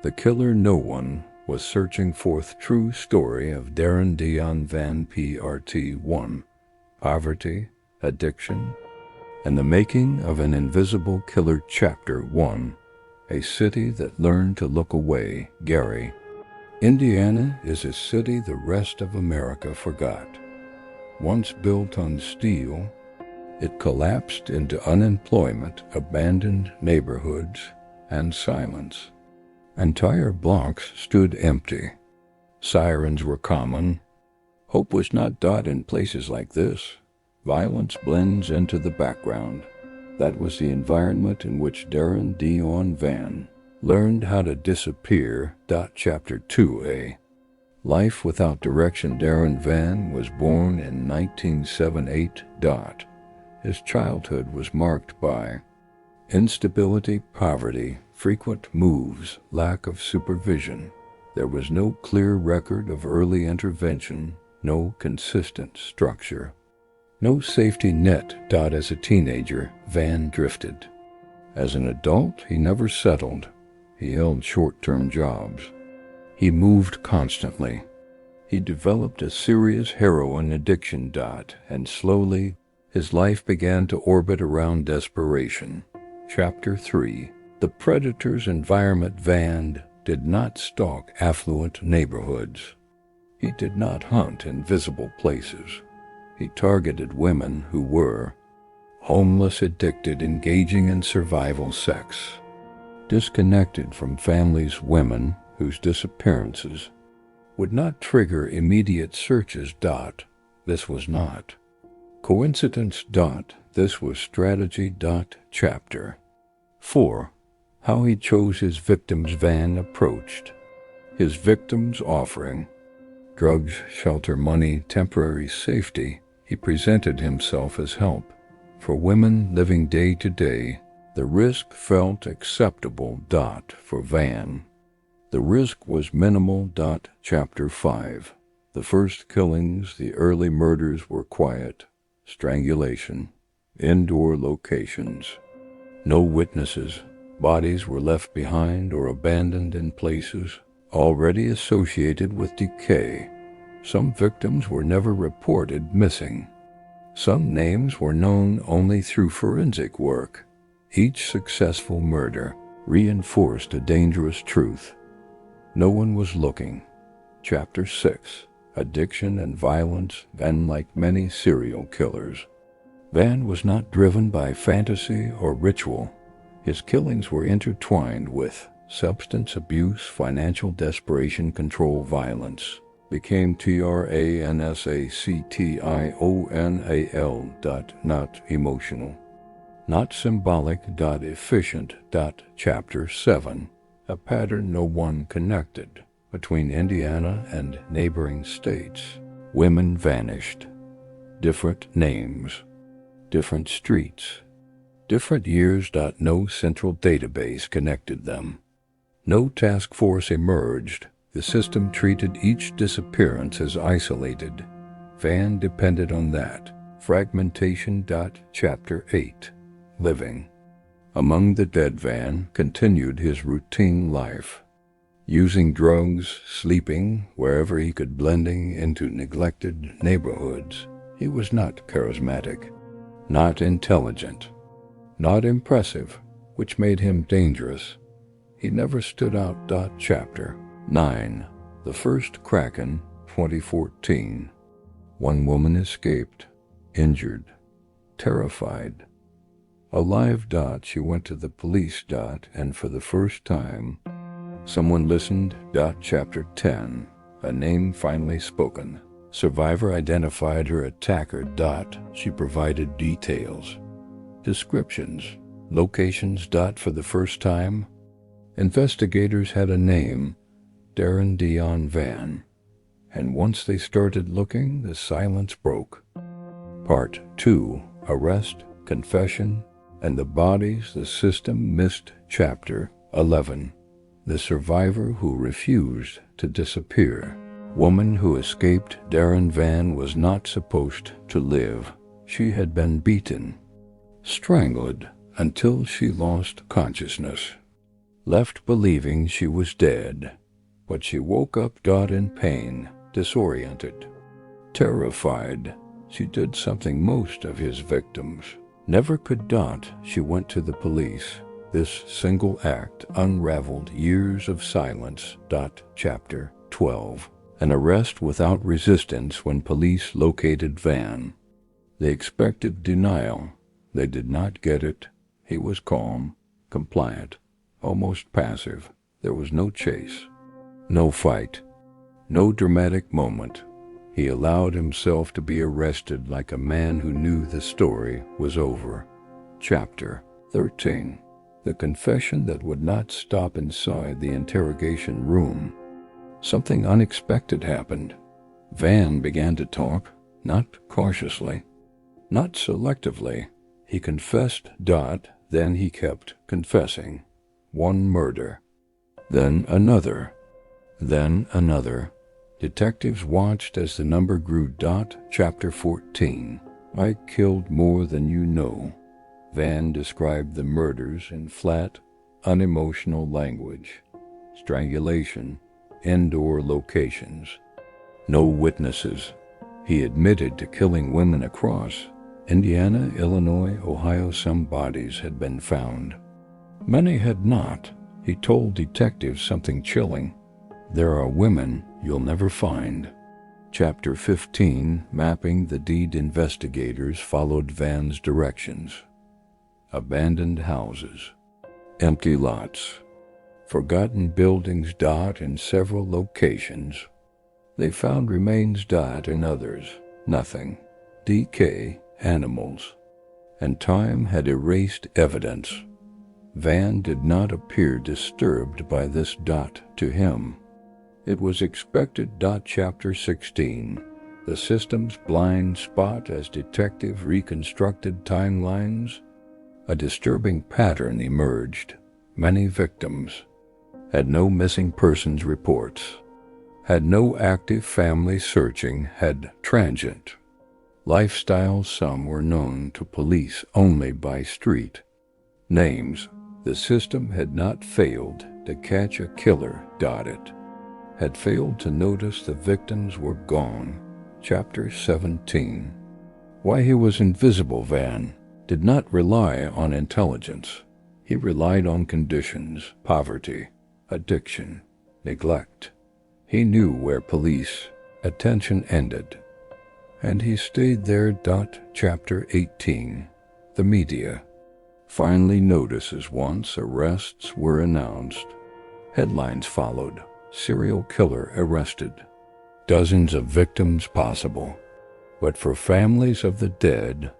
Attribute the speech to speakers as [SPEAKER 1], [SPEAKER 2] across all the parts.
[SPEAKER 1] The Killer No One was searching for the true story of Darren Deon Vann PRT 1, Poverty, Addiction, and the Making of an Invisible Killer Chapter 1, A City That Learned to Look Away, Gary. Indiana is a city the rest of America forgot. Once built on steel, it collapsed into unemployment, abandoned neighborhoods, and silence. Entire blocks stood empty. Sirens were common. Hope was not in places like this. Violence blends into the background. That was the environment in which Darren Deon Vann learned how to disappear. Chapter 2a. Life without direction. Darren Vann was born in 1978. His childhood was marked by instability, poverty, frequent moves, lack of supervision. There was no clear record of early intervention, no consistent structure, no safety net. As a teenager, Vann drifted. As an adult, he never settled. He held short-term jobs. He moved constantly. He developed a serious heroin addiction. And slowly, his life began to orbit around desperation. Chapter 3. The Predator's environment. Vann did not stalk affluent neighborhoods. He did not hunt invisible places. He targeted women who were homeless, addicted, engaging in survival sex, disconnected from families, women whose disappearances would not trigger immediate searches. This was not coincidence. This was strategy. Chapter 4. How he chose his victims. Vann approached his victims offering drugs, shelter, money, temporary safety. He presented himself as help. For women living day to day, the risk felt acceptable. For Vann, the risk was minimal. Chapter 5. The first killings, the early murders were quiet. Strangulation, indoor locations. No witnesses. Bodies were left behind or abandoned in places already associated with decay. Some victims were never reported missing. Some names were known only through forensic work. Each successful murder reinforced a dangerous truth. No one was looking. Chapter 6. Addiction and violence. Vann, like many serial killers, Vann was not driven by fantasy or ritual. His killings were intertwined with substance abuse, financial desperation, control. Violence became transactional. Not emotional, not symbolic. Efficient. Chapter 7. A pattern. No one connected between Indiana and neighboring states. Women vanished. Different names, different streets, different years. No central database connected them. No task force emerged. The system treated each disappearance as isolated. Vann depended on that. Fragmentation. Chapter 8. Living among the dead. Vann continued his routine life, using drugs, sleeping wherever he could, blending into neglected neighborhoods. He was not charismatic, not intelligent, not impressive, which made him dangerous. He never stood out. Chapter 9. The First Kraken. 2014. One woman escaped, injured, terrified, alive. She went to the police. And for the first time, someone listened. Chapter 10. A name finally spoken. Survivor identified her attacker. She provided details, descriptions, locations. For the first time, investigators had a name, Darren Deon Vann. And once they started looking, the silence broke. Part 2. Arrest, confession, and the bodies the system missed. Chapter 11. The survivor who refused to disappear. Woman who escaped. Darren Vann was not supposed to live. She had been beaten, strangled until she lost consciousness. left believing she was dead. But she woke up in pain, disoriented, terrified. She did something most of his victims never could. She went to the police. This single act unraveled years of silence. Chapter 12. An arrest without resistance when police located Vann. They expected denial. They did not get it. He was calm, compliant, almost passive. There was no chase, no fight, no dramatic moment. He allowed himself to be arrested like a man who knew the story was over. Chapter 13. The confession that would not stop inside the interrogation room. Something unexpected happened. Vann began to talk, not cautiously, not selectively. He confessed. Then he kept confessing. One murder, then another, then another. Detectives watched as the number grew. Chapter 14. I killed more than you know. Vann described the murders in flat, unemotional language. Strangulation, indoor locations, no witnesses. He admitted to killing women across Indiana, Illinois, Ohio. Some bodies had been found. Many had not. He told detectives something chilling. There are women you'll never find. Chapter 15. Mapping the deed. Investigators followed Vann's directions. Abandoned houses, empty lots, forgotten buildings. In several locations. They found remains. In others, nothing. Decay, animals, and time had erased evidence. Vann did not appear disturbed by this. To him, it was expected. Chapter 16. The system's blind spot as detective reconstructed timelines. A disturbing pattern emerged. Many victims had no missing persons reports, had no active family searching, had transient lifestyles. Some were known to police only by street names. The system had not failed to catch a killer. It had failed to notice the victims were gone. Chapter 17. Why he was invisible. Vann did not rely on intelligence. He relied on conditions, poverty, addiction, neglect. He knew where police attention ended, and he stayed there. Chapter 18. The media finally notices. Once arrests were announced, headlines followed. Serial killer arrested. Dozens of victims possible. But for families of the dead,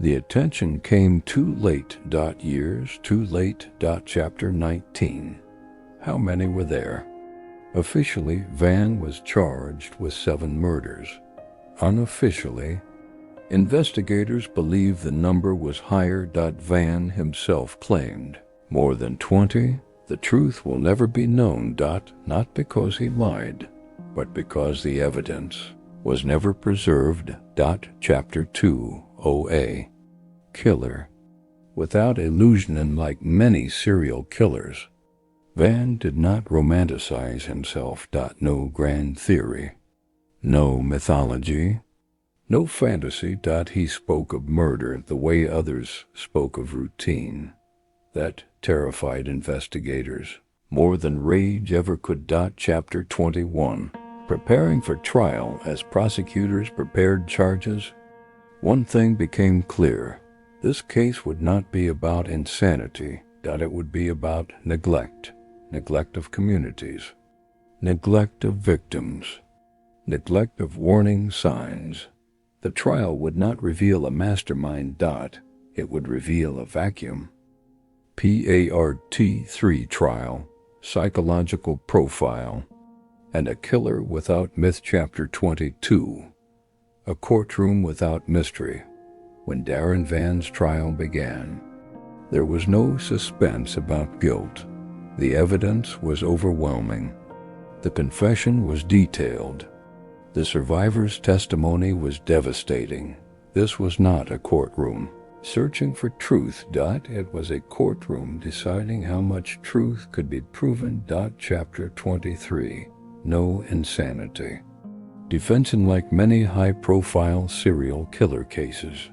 [SPEAKER 1] the attention came too late. Years too late. Chapter 19. How many were there? Officially, Vann was charged with 7 murders. Unofficially, investigators believe the number was higher. Vann himself claimed more than 20. The truth will never be known. Not because he lied, but because the evidence was never preserved. Chapter 2. OA. Killer without illusion. And like many serial killers, Vann did not romanticize himself. No grand theory, no mythology, no fantasy. He spoke of murder the way others spoke of routine. That terrified investigators more than rage ever could. Chapter 21. Preparing for trial. As prosecutors prepared charges, one thing became clear. This case would not be about insanity. It would be about neglect. Neglect of communities. Neglect of victims. Neglect of warning signs. The trial would not reveal a mastermind. It would reveal a vacuum. PART 3 trial, psychological profile, and a killer without myth. Chapter 22. A courtroom without mystery. When Darren Vann's trial began, there was no suspense about guilt. The evidence was overwhelming. The confession was detailed. The survivor's testimony was devastating. This was not a courtroom. Searching for truth. It was a courtroom deciding how much truth could be proven. Chapter 23. No insanity. Defense. Unlike many high-profile serial killer cases,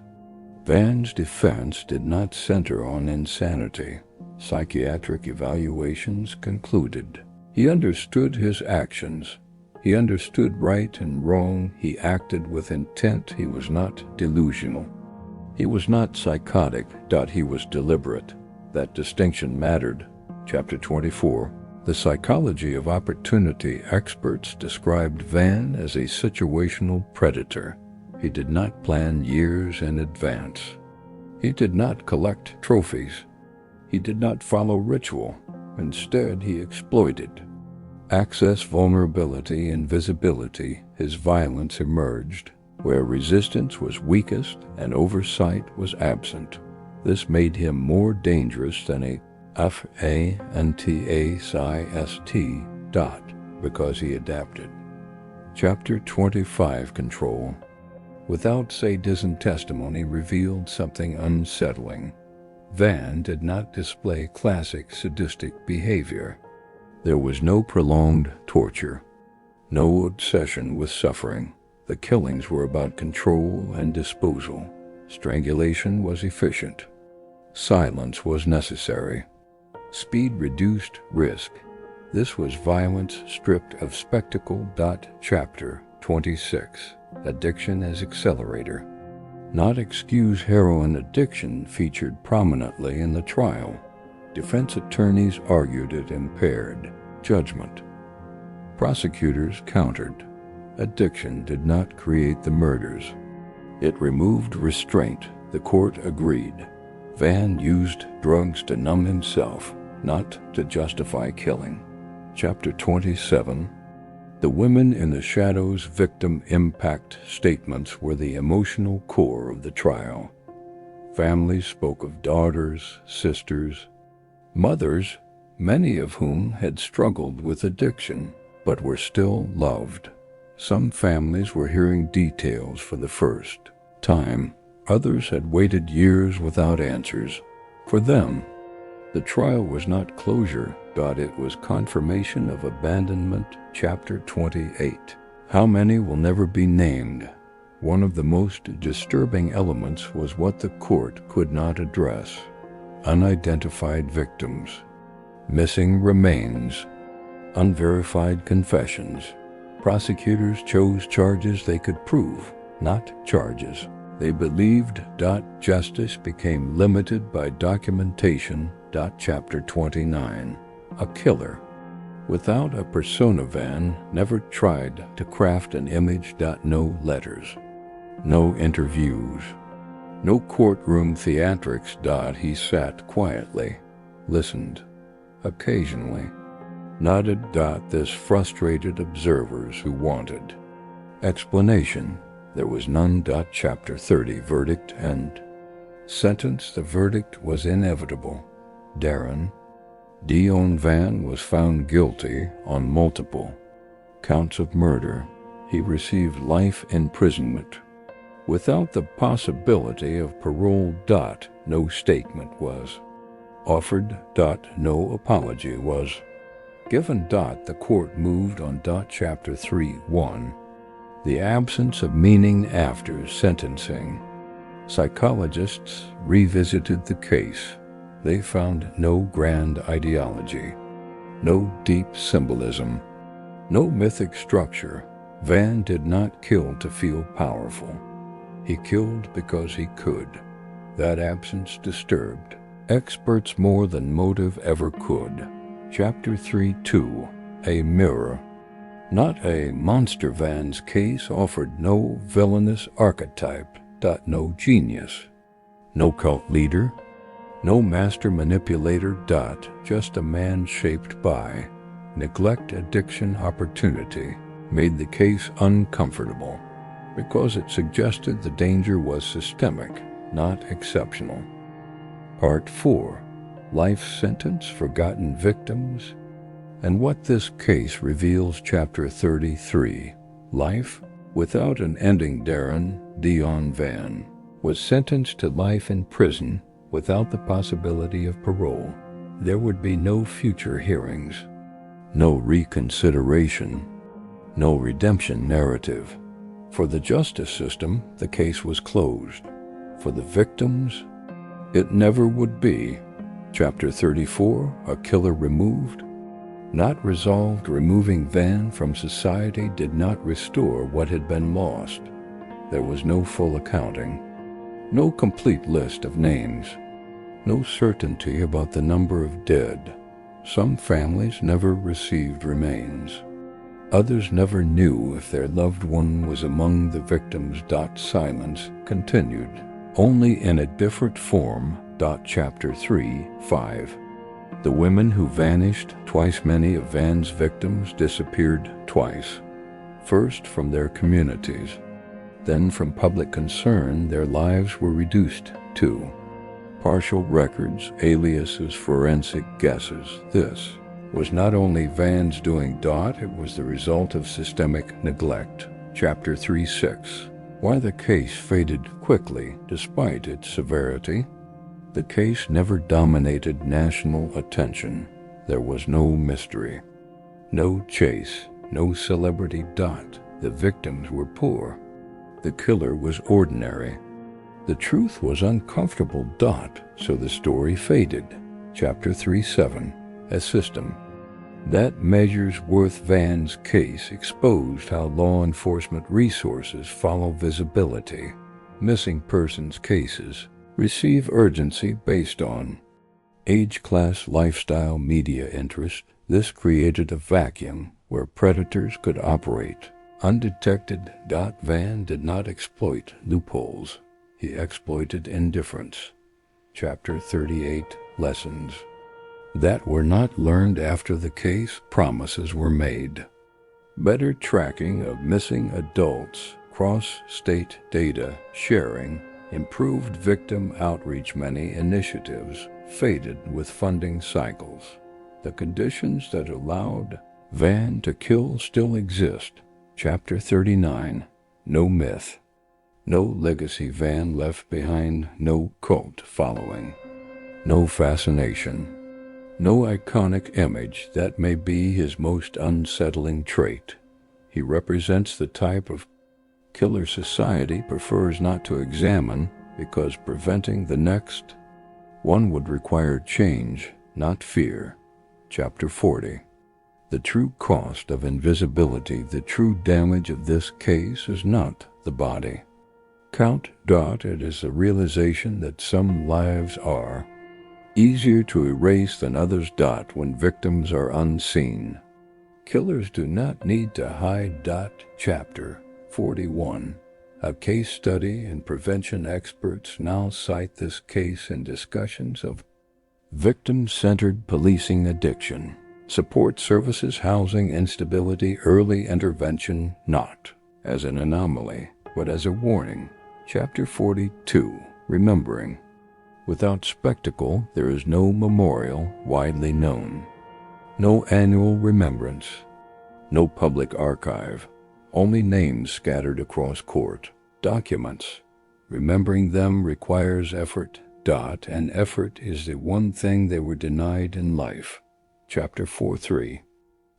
[SPEAKER 1] Vann's defense did not center on insanity. Psychiatric evaluations concluded he understood his actions. He understood right and wrong. He acted with intent. He was not delusional. He was not psychotic. He was deliberate. That distinction mattered. Chapter 24. The psychology of opportunity. Experts described Vann as a situational predator. He did not plan years in advance. He did not collect trophies. He did not follow ritual. Instead, he exploited access, vulnerability, invisibility. His violence emerged where resistance was weakest and oversight was absent. This made him more dangerous than a fantasist. Because he adapted. Chapter 25. Control. Without sadism, testimony revealed something unsettling. Vann did not display classic sadistic behavior. There was no prolonged torture, no obsession with suffering. The killings were about control and disposal. Strangulation was efficient. Silence was necessary. Speed reduced risk. This was violence stripped of spectacle. Chapter 26. Addiction as accelerator. Not excuse. Heroin addiction featured prominently in the trial. Defense attorneys argued it impaired judgment. Prosecutors countered. Addiction did not create the murders. It removed restraint. The court agreed. Vann used drugs to numb himself, not to justify killing. Chapter 27. The women in the shadows. Victim impact statements were the emotional core of the trial. Families spoke of daughters, sisters, mothers, many of whom had struggled with addiction, but were still loved. Some families were hearing details for the first time. Others had waited years without answers. For them, the trial was not closure. It was confirmation of abandonment. Chapter 28. How many will never be named. One of the most disturbing elements was what the court could not address. Unidentified victims, missing remains, unverified confessions. Prosecutors chose charges they could prove, not charges they believed. Justice became limited by documentation. Chapter 29. A killer. Without a persona. Vann never tried to craft an image. No letters, no interviews, no courtroom theatrics. He sat quietly, listened, occasionally nodded. This frustrated observers who wanted explanation. There was none. Chapter 30. Verdict and sentence. The verdict was inevitable. Darren Deon Vann was found guilty on multiple counts of murder. He received life imprisonment without the possibility of parole. No statement was offered. No apology was given. The court moved on. Chapter 3:1. The absence of meaning after sentencing. Psychologists revisited the case. They found no grand ideology, no deep symbolism, no mythic structure. Vann did not kill to feel powerful. He killed because he could. That absence disturbed experts more than motive ever could. Chapter 3:2. A mirror. Not a monster. Vann's case offered no villainous archetype. No genius, no cult leader, no master manipulator. Just a man shaped by neglect, addiction. Opportunity made the case uncomfortable because it suggested the danger was systemic, not exceptional. Part 4. Life sentence, forgotten victims, and what this case reveals. Chapter 33. Life without an ending. Darren Deon Vann was sentenced to life in prison without the possibility of parole. There would be no future hearings, no reconsideration, no redemption narrative. For the justice system, the case was closed. For the victims, it never would be. Chapter 34, A Killer Removed. Not resolved, removing Vann from society did not restore what had been lost. There was no full accounting, no complete list of names, no certainty about the number of dead. Some families never received remains. Others never knew if their loved one was among the victims. Silence continued, only in a different form. Chapter 3:5. The women who vanished twice. Many of Vann's victims disappeared twice. First from their communities, then from public concern. Their lives were reduced to partial records, aliases, forensic guesses. This was not only Vann's doing. It was the result of systemic neglect. Chapter 3:6. Why the case faded quickly despite its severity. The case never dominated national attention. There was no mystery, no chase, no celebrity. The victims were poor. The killer was ordinary. The truth was uncomfortable. So the story faded. Chapter 3:7. A system that measures worth. Vann's case exposed how law enforcement resources follow visibility. Missing persons cases receive urgency based on age, class, lifestyle, media interest. This created a vacuum where predators could operate undetected. Vann did not exploit loopholes. He exploited indifference. Chapter 38. Lessons that were not learned after the case. Promises were made. Better tracking of missing adults, cross-state data sharing, improved victim outreach. Many initiatives faded with funding cycles. The conditions that allowed Vann to kill still exist. Chapter 39. No myth, no legacy. Vann left behind no cult following, no fascination, no iconic image. That may be his most unsettling trait. He represents the type of killer society prefers not to examine because preventing the next one would require change, not fear. Chapter 40. The true cost of invisibility. The true damage of this case is not the body count. It is the realization that some lives are easier to erase than others. When victims are unseen, killers do not need to hide. Chapter 41. A case study in prevention. Experts now cite this case in discussions of victim-centered policing, addiction, support services, housing instability, early intervention, not as an anomaly, but as a warning. Chapter 42. Remembering. Without spectacle, there is no memorial widely known, no annual remembrance, no public archive, only names scattered across court documents. Remembering them requires effort. And effort is the one thing they were denied in life. Chapter 4:3.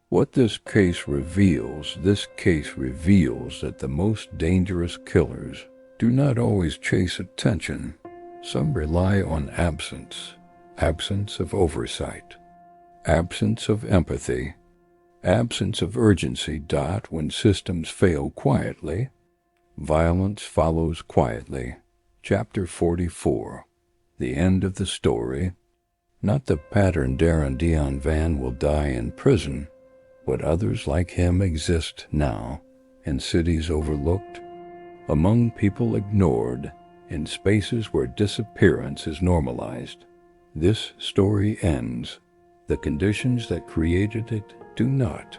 [SPEAKER 1] What this case reveals that the most dangerous killers do not always chase attention. Some rely on absence of oversight, absence of empathy, absence of urgency. When systems fail quietly, violence follows quietly. Chapter 44. The end of the story. Not the pattern. Darren Deon Vann will die in prison, but others like him exist now, in cities overlooked, among people ignored, in spaces where disappearance is normalized. This story ends. The conditions that created it do not.